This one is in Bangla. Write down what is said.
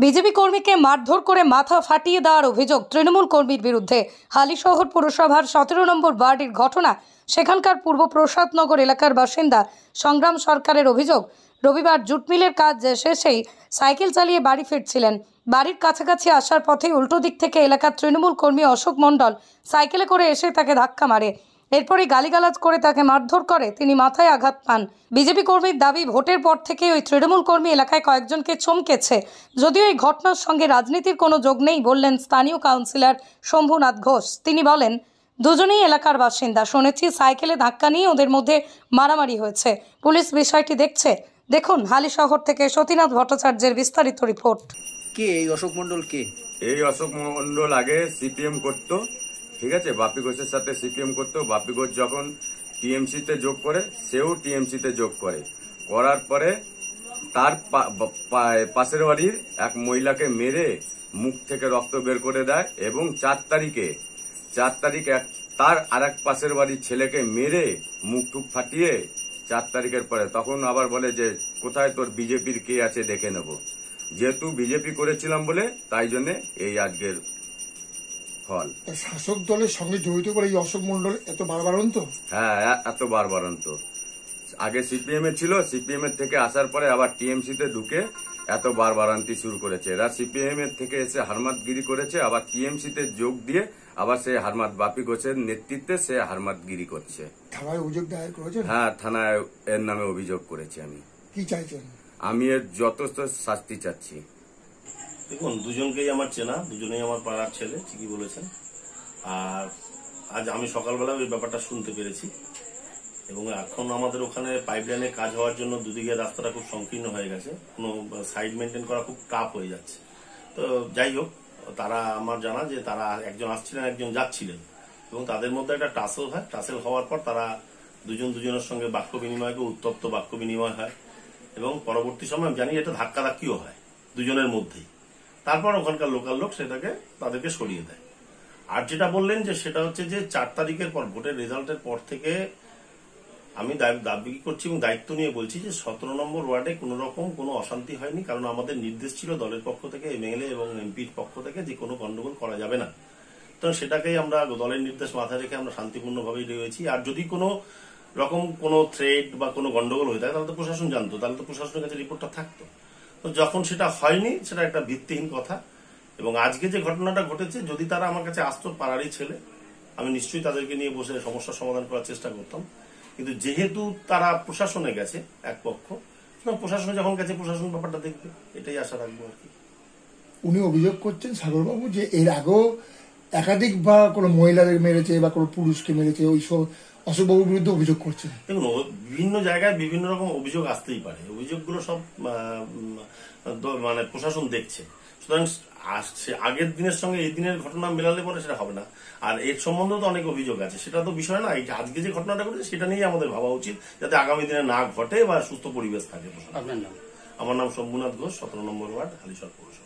বিজেপি কর্মীকে মারধর করে মাথা ফাটিয়ে দেওয়ার অভিযোগ তৃণমূল কর্মীর বিরুদ্ধে। হালিশহর পুরসভার 17 নম্বর ওয়ার্ডের ঘটনা। সেখানকার পূর্ব প্রসাদনগর এলাকার বাসিন্দা সংগ্রাম সরকারের অভিযোগ, রবিবার জুট মিলের কাজ শেষেই সাইকেল চালিয়ে বাড়ি ফিরছিলেন। বাড়ির কাছাকাছি আসার পথে উল্টো দিক থেকে এলাকার তৃণমূল কর্মী অশোক মণ্ডল সাইকেলে করে এসে তাকে ধাক্কা মারে। এরপরই গালিগালাজ করে তাকে মারধর করে, তিনি মাথায় আঘাত পান। বিজেপি কর্মীর দাবি, ভোটের পর থেকে ওই তৃণমূল কর্মী এলাকায় কয়েকজনকে চমকেছে। যদিও এই ঘটনার সঙ্গে রাজনীতির কোনো যোগ নেই বললেন স্থানীয় কাউন্সিলর শম্ভুনাথ ঘোষ। তিনি বলেন, দুজনেই এলাকার বাসিন্দা। শুনেছি সাইকেলে ধাক্কা নিয়ে ওদের মধ্যে মারামারি হয়েছে। পুলিশ বিষয়টি দেখছে। দেখুন হালিশহর থেকে সতীনাথ ভট্টাচার্যের বিস্তারিত রিপোর্ট। কে এই অশোক মণ্ডল? কে এই অশোক মণ্ডল? আগে সিপিএম করতো, ঠিক আছে, বাপি ঘোষের সাথে সিপিএম করতো। বাপি ঘোষ যখন টিএমসি তে যোগ করে, সেও টিএমসি তে যোগ করে। করার পরে তার পাশের বাড়ির এক মহিলাকে মেরে মুখ থেকে রক্ত বের করে দেয় এবং 4 তারিখে তার আর এক পাশের বাড়ির ছেলেকে মেরে মুখ টুক ফাটিয়ে 4 তারিখের পরে তখন আবার বলে যে কোথায় তোর বিজেপির কে আছে দেখে নেব। যেহেতু বিজেপি করেছিলাম বলে তাই জন্য এই আজকের ফল। শাসক দলের সঙ্গে জড়িত করে এই অশোক মণ্ডল এত বারবারন্ত? হ্যাঁ, এত বারবারন্ত। আগে সিপিএম এ ছিল, সিপিএম এর থেকে আসার পরে আবার টিএমসি তে ঢুকে এত বারবারান্তি শুরু করেছে। এরা সিপিএম এর থেকে এসে হারমাতগিরি করেছে, আবার টিএমসি তে যোগ দিয়ে আবার সে হারমাত বাপি ঘোষের নেতৃত্বে সে হারমাতগিরি করছে। থানায় অভিযোগ দায়ের করেছেন? হ্যাঁ, থানায় এর নামে অভিযোগ করেছি। আমি কি চাইছেন? আমি এর যথেষ্ট শাস্তি চাচ্ছি। দেখুন, দুজনকেই আমার চেনা, দুজনেই আমার পাড়ার ছেলে, ঠিকই বলেছেন। আর আজ আমি সকালবেলা ওই ব্যাপারটা শুনতে পেরেছি এবং এখন আমাদের ওখানে পাইপলাইনে কাজ হওয়ার জন্য দুদিকে রাস্তাটা খুব সংকীর্ণ হয়ে গেছে, কোনো সাইড মেনটেন করা খুব টাফ হয়ে যাচ্ছে। তো যাই হোক, তারা আমার জানা যে তারা একজন আসছিলেন, একজন যাচ্ছিলেন এবং তাদের মধ্যে একটা টাসেল হয়। টাসেল হওয়ার পর তারা দুজনের সঙ্গে বাক্য বিনিময়কে উত্তপ্ত বাক্য বিনিময় হয় এবং পরবর্তী সময় আমি জানি এটা ধাক্কাধাক্কিও হয় দুজনের মধ্যেই। তারপর ওখানকার লোকাল লোক সেটাকে তাদেরকে সরিয়ে দেয়। আর যেটা বললেন যে সেটা হচ্ছে যে 4 তারিখের পর ভোটের রেজাল্টের পর থেকে আমি দাবি করছি এবং দায়িত্ব নিয়ে বলছি যে 17 নম্বর ওয়ার্ডে কোন রকম কোনো অশান্তি হয়নি, কারণ আমাদের নির্দেশ ছিল দলের পক্ষ থেকে, এমএলএ এবং এমপির পক্ষ থেকে যে কোনো গন্ডগোল করা যাবে না। তো সেটাকেই আমরা দলের নির্দেশ মাথায় রেখে আমরা শান্তিপূর্ণভাবেই রয়েছি। আর যদি কোনো রকম কোনো থ্রেড বা কোনো গন্ডগোল হয়ে থাকে তাহলে তো প্রশাসন জানতো, তাহলে তো প্রশাসনের কাছে রিপোর্টটা থাকতো। তো যখন সেটা হয়নি, সেটা একটা ভিত্তিহীন কথা। এবং আজকে যে ঘটনাটা ঘটেছে, যদি তারা আমার কাছে আসতো পাড়ারই ছেলে, আমি নিশ্চয়ই তাদেরকে নিয়ে বসে সমস্যার সমাধান করার চেষ্টা করতাম। কিন্তু যেহেতু তারা প্রশাসনে গেছে এক পক্ষ, প্রশাসনে যখন গেছে প্রশাসন ব্যাপারটা দেখবে, এটাই আশা রাখবো আর কি। উনি অভিযোগ করছেন সাগরবাবু যে এর আগেও একাধিক বা কোনো মহিলাদের মেরেছে বা কোনো পুরুষকে মেরেছে, ওই সব অশোকবাবুর বিরুদ্ধে অভিযোগ করছেন। দেখুন, বিভিন্ন জায়গায় বিভিন্ন রকম অভিযোগ আসতেই পারে, অভিযোগগুলো সব মানে প্রশাসন দেখছে। সুতরাং আগের দিনের সঙ্গে এই দিনের ঘটনা মেলালে পরে সেটা হবে না। আর এর সম্বন্ধেও তো অনেক অভিযোগ আছে, সেটা তো বিষয় না। আজকে যে ঘটনাটা ঘটেছে সেটা নিয়েই আমাদের ভাবা উচিত, যাতে আগামী দিনে না ঘটে বা সুস্থ পরিবেশ থাকে। আপনার নাম? আমার নাম শম্ভুনাথ ঘোষ, 17 নম্বর ওয়ার্ড, হালিশহর পৌরসভা।